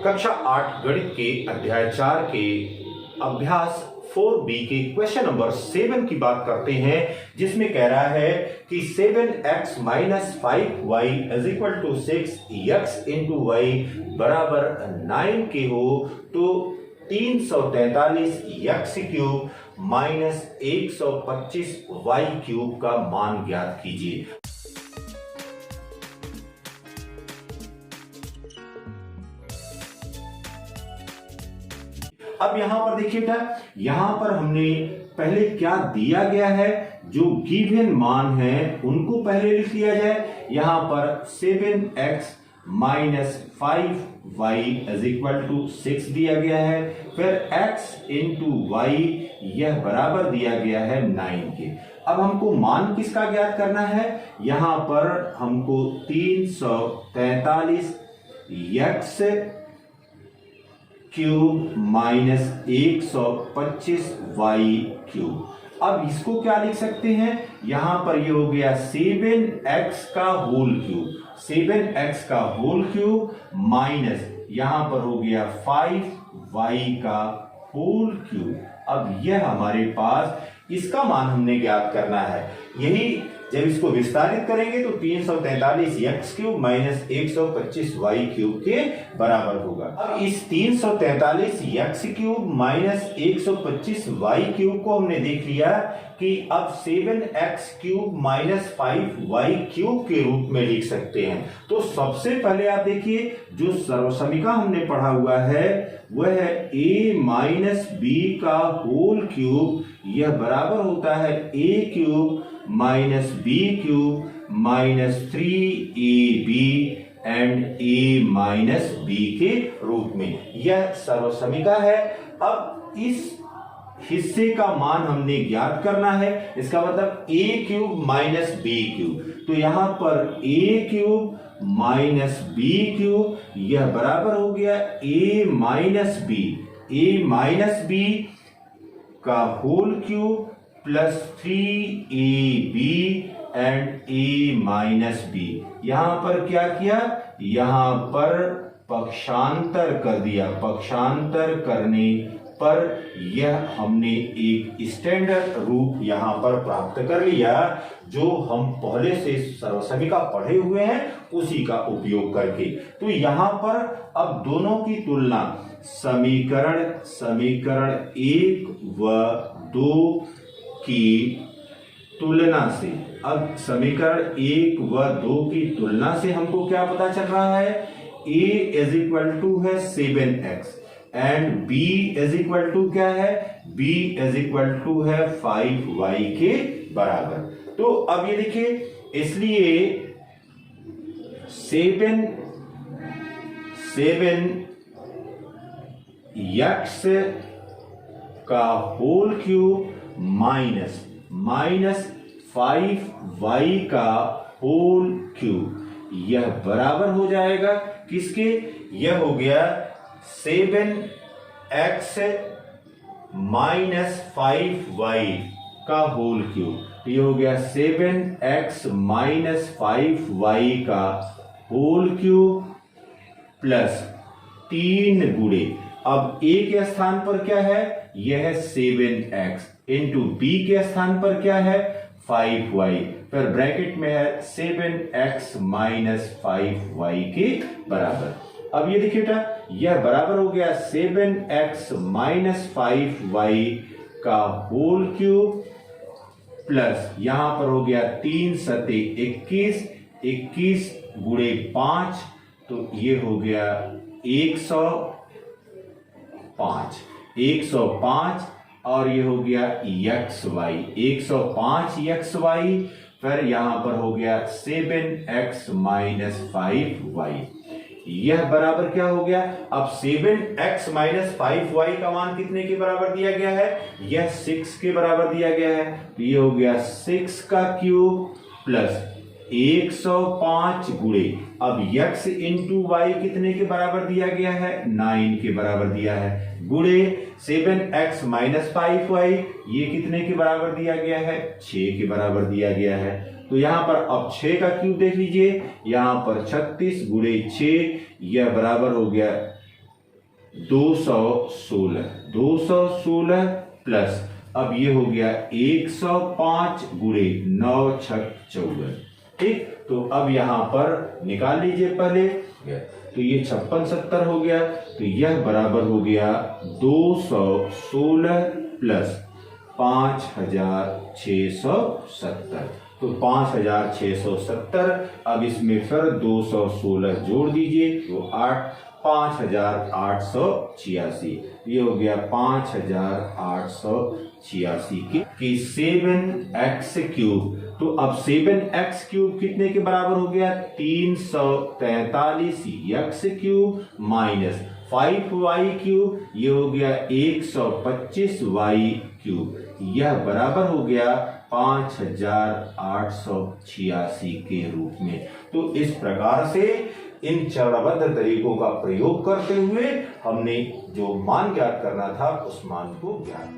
कक्षा 8 गणित के अध्याय 4 के अभ्यास 4B के क्वेश्चन नंबर 7 की बात करते हैं, जिसमें कह रहा है कि 7x minus 5y is equal to 6x into y बराबर 9 के हो तो 343 x cube minus 125 y cube का मान ज्ञात कीजिए। अब यहां पर देखिएगा, यहां पर हमने पहले क्या दिया गया है, जो गिवन मान है उनको पहले लिख लिया जाए। यहां पर 7x minus 5y is equal to 6 दिया गया है, फिर x इंटू वाई यह बराबर दिया गया है 9 के। अब हमको मान किसका ज्ञात करना है, यहां पर हमको 343 x cube minus 125 y cube. अब इसको क्या लिख सकते हैं, यहां पर ये हो गया 7x का होल क्यूब, 7x का होल क्यूब माइनस यहां पर हो गया 5y का होल क्यूब। अब यह हमारे पास इसका मान हमने ज्ञात करना है। यही जब इसको विस्तारित करेंगे तो 343 x cube minus 125 y cube के बराबर होगा। अब इस 343 x cube minus 125 y cube को हमने देख लिया कि अब 7x cube minus 5y cube के रूप में लिख सकते हैं। तो सबसे पहले आप देखिए, जो सर्वसमीका हमने पढ़ा हुआ है वह है a माइनस बी का होल क्यूब, यह बराबर होता है a cube minus b cube minus 3ab and a minus b के रूप में, यह सर्वसमीका है। अब इस हिस्से का मान हमने ज्ञात करना है, इसका मतलब a cube minus b cube. तो यहां पर a cube minus b cube यह बराबर हो गया a माइनस बी का whole cube plus 3ab and a minus b. यहां पर क्या किया, यहां पर पक्षांतर कर दिया, पक्षांतर करने पर यह हमने एक स्टैंडर्ड रूप यहां पर प्राप्त कर लिया, जो हम पहले से सर्वसमीका पढ़े हुए हैं उसी का उपयोग करके। तो यहां पर अब दोनों की तुलना समीकरण 1 व 2 की तुलना से, अब समीकरण 1 व 2 की तुलना से हमको क्या पता चल रहा है, a इज इक्वल टू है 7x and b is equal to क्या है, b इज इक्वल टू है 5y के बराबर। तो अब ये देखिए, इसलिए 7x का होल क्यूब माइनस 5y का होल क्यूब, यह बराबर हो जाएगा किसके, यह हो गया 7x माइनस 5y का होल क्यूब। ये हो गया 7x माइनस 5y का होल क्यूब प्लस 3 गुणे, अब a के स्थान पर क्या है, यह है 7x इंटू b के स्थान पर क्या है 5y, फिर ब्रैकेट में है 7x माइनस 5y के बराबर। अब ये देखिए बेटा, यह बराबर हो गया 7x माइनस 5y का होल क्यूब प्लस यहां पर हो गया 3 सते 21 गुणे 5, तो ये हो गया 105 और ये हो गया xy 105xy, फिर यहां पर हो गया 7x माइनस 5y, यह बराबर क्या हो गया, अब 7x माइनस 5y का मान कितने के बराबर दिया गया है, यह 6 के बराबर दिया गया है। तो ये हो गया 6 का क्यूब प्लस 105 गुणे, अब x इंटू वाई कितने के बराबर दिया गया है, 9 के बराबर दिया है, गुणे 7x माइनस 5y ये कितने के बराबर दिया गया है, 6 के बराबर दिया गया है। तो यहां पर अब 6 का क्यूब देख लीजिए, यहां पर 36 गुणे 6 यह बराबर हो गया 216 प्लस अब ये हो गया 105 गुणे 9 छक 14। ठीक, तो अब यहां पर निकाल लीजिए पहले, तो ये 56 70 हो गया, तो यह बराबर हो गया 216 प्लस 5670। तो 5670, अब इसमें फिर 216 जोड़ दीजिए तो 5886, ये हो गया 5886 की 7x क्यूब। तो अब 7x क्यूब कितने के बराबर हो गया? 343 x cube minus 5y cube, ये हो गया 125y क्यूब, यह बराबर हो गया 5886 के रूप में। तो इस प्रकार से इन चरणबद्ध तरीकों का प्रयोग करते हुए हमने जो मान ज्ञात करना था उस मान को ज्ञात